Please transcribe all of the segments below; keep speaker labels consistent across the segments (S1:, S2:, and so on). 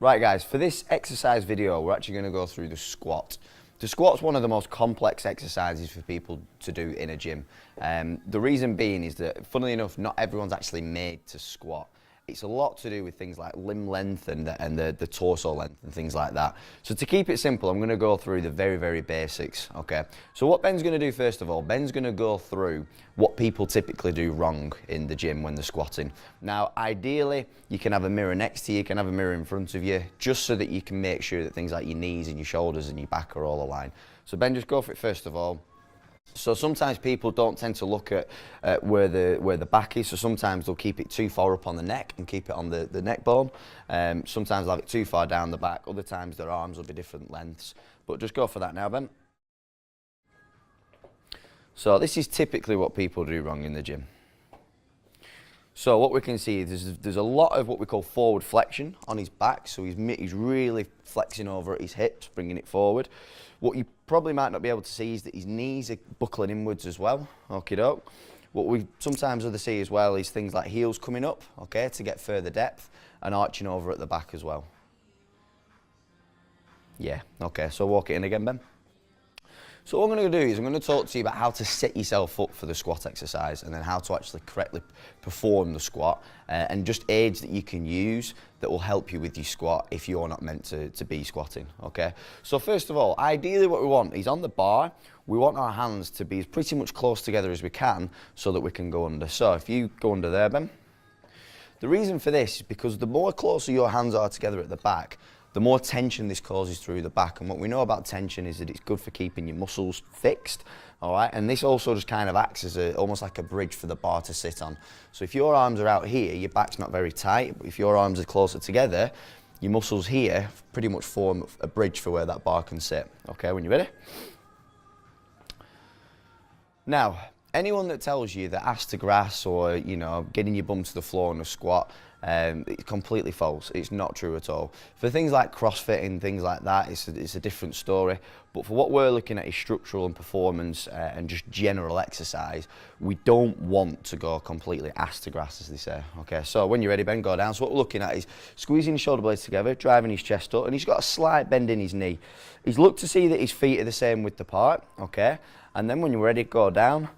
S1: Right guys, for this exercise video, we're actually going to go through the squat. The squat's one of the most complex exercises for people to do in a gym. The reason being is that, funnily enough, not everyone's actually made to squat. It's a lot to do with things like limb length and the torso length and things like that. So to keep it simple, I'm going to go through the very, very basics, okay? So what Ben's going to do first of all, Ben's going to go through what people typically do wrong in the gym when they're squatting. Now, ideally, you can have a mirror next to you, you can have a mirror in front of you, just so that you can make sure that things like your knees and your shoulders and your back are all aligned. So Ben, just go for it first of all. So sometimes people don't tend to look at where the back is, so sometimes they'll keep it too far up on the neck and keep it on the neck bone. Sometimes they'll have it too far down the back, other times their arms will be different lengths. But just go for that now, Ben. So this is typically what people do wrong in the gym. So what we can see is there's a lot of what we call forward flexion on his back, so he's really flexing over at his hips, bringing it forward. What you probably might not be able to see is that his knees are buckling inwards as well, okie doke. What we sometimes other see as well is things like heels coming up, okay, to get further depth, and arching over at the back as well. Yeah, okay, so walk it in again, Ben. So what I'm going to do is I'm going to talk to you about how to set yourself up for the squat exercise and then how to actually correctly perform the squat and just aids that you can use that will help you with your squat if you're not meant to be squatting, okay? So first of all, ideally what we want is on the bar, we want our hands to be pretty much close together as we can so that we can go under. So if you go under there, Ben. The reason for this is because the more closer your hands are together at the back, the more tension this causes through the back. And what we know about tension is that it's good for keeping your muscles fixed, all right? And this also just kind of acts as almost like a bridge for the bar to sit on. So if your arms are out here, your back's not very tight, but if your arms are closer together, your muscles here pretty much form a bridge for where that bar can sit. Okay, when you're ready? Now, anyone that tells you that ass to grass or, you know, getting your bum to the floor on a squat, it's completely false. It's not true at all. For things like CrossFit and things like that, it's a different story. But for what we're looking at is structural and performance and just general exercise, we don't want to go completely ass to grass, as they say. Okay, so when you're ready, Ben, go down. So what we're looking at is squeezing his shoulder blades together, driving his chest up, and he's got a slight bend in his knee. He's looked to see that his feet are the same width apart, okay? And then when you're ready, go down.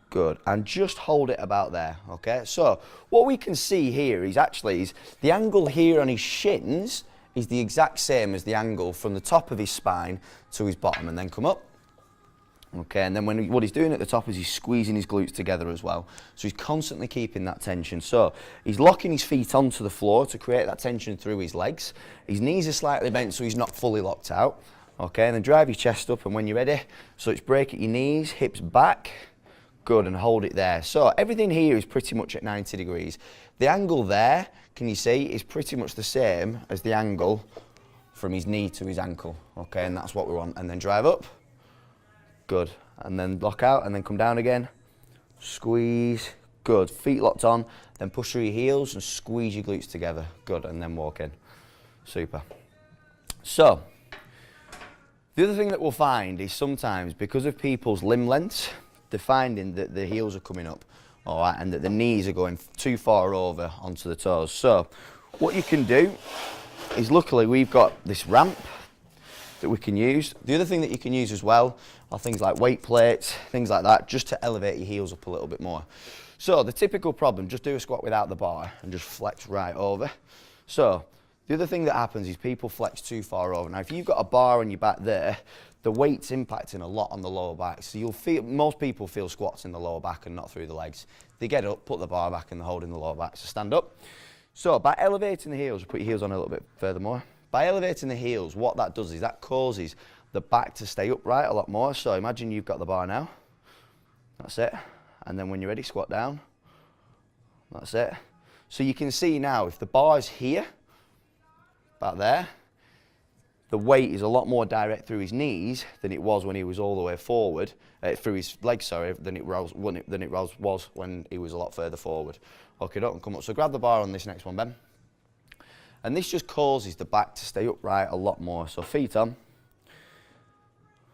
S1: Good, and just hold it about there, okay? So what we can see here is actually the angle here on his shins is the exact same as the angle from the top of his spine to his bottom, and then come up. Okay, and then what he's doing at the top is he's squeezing his glutes together as well. So he's constantly keeping that tension. So he's locking his feet onto the floor to create that tension through his legs. His knees are slightly bent so he's not fully locked out. Okay, and then drive your chest up, and when you're ready, so it's break at your knees, hips back. Good, and hold it there. So everything here is pretty much at 90 degrees. The angle there, can you see, is pretty much the same as the angle from his knee to his ankle. Okay, and that's what we want. And then drive up. Good, and then lock out, and then come down again. Squeeze. Good, feet locked on. Then push through your heels and squeeze your glutes together. Good, and then walk in. Super. So, the other thing that we'll find is sometimes because of people's limb lengths, they're finding that the heels are coming up, all right, and that the knees are going too far over onto the toes. So what you can do is, luckily we've got this ramp that we can use. The other thing that you can use as well are things like weight plates, things like that, just to elevate your heels up a little bit more. So the typical problem, just do a squat without the bar and just flex right over. So the other thing that happens is people flex too far over. Now if you've got a bar on your back there, the weight's impacting a lot on the lower back. So you'll feel, most people feel squats in the lower back and not through the legs. They get up, put the bar back, and they're holding the lower back. So stand up. So by elevating the heels, put your heels on a little bit furthermore. By elevating the heels, what that does is that causes the back to stay upright a lot more. So imagine you've got the bar now. That's it. And then when you're ready, squat down. That's it. So you can see now, if the bar's here, about there, the weight is a lot more direct through his knees than it was when he was all the way forward, through his legs, sorry, than it was when he was a lot further forward. Okay, don't come up. So grab the bar on this next one, Ben. And this just causes the back to stay upright a lot more. So feet on.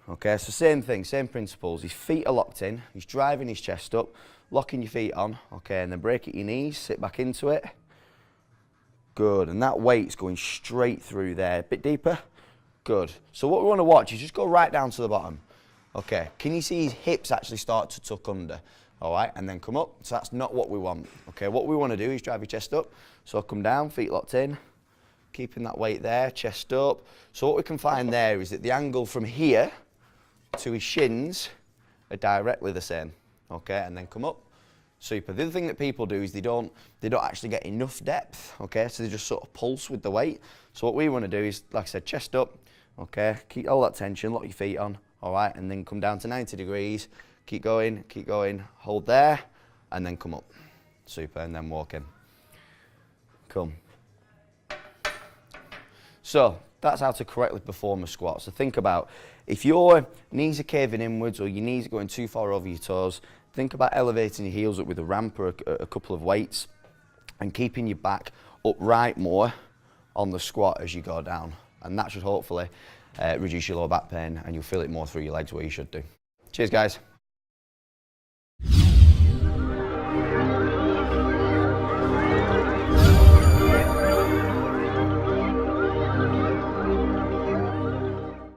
S1: Okay, so same thing, same principles. His feet are locked in, he's driving his chest up, locking your feet on, okay, and then break at your knees, sit back into it. Good, and that weight's going straight through there. A bit deeper. Good. So what we want to watch is just go right down to the bottom. Okay, can you see his hips actually start to tuck under? All right, and then come up. So that's not what we want. Okay, what we want to do is drive your chest up. So come down, feet locked in, keeping that weight there, chest up. So what we can find there is that the angle from here to his shins are directly the same. Okay, and then come up. Super. The other thing that people do is they don't actually get enough depth. Okay, so they just sort of pulse with the weight. So what we want to do is, like I said, chest up. Okay, keep all that tension, lock your feet on. All right, and then come down to 90 degrees. Keep going, hold there, and then come up. Super, and then walk in. Come. So that's how to correctly perform a squat. So think about, if your knees are caving inwards or your knees are going too far over your toes, think about elevating your heels up with a ramp or a couple of weights and keeping your back upright more on the squat as you go down. And that should hopefully reduce your lower back pain, and you'll feel it more through your legs where you should do. Cheers, guys.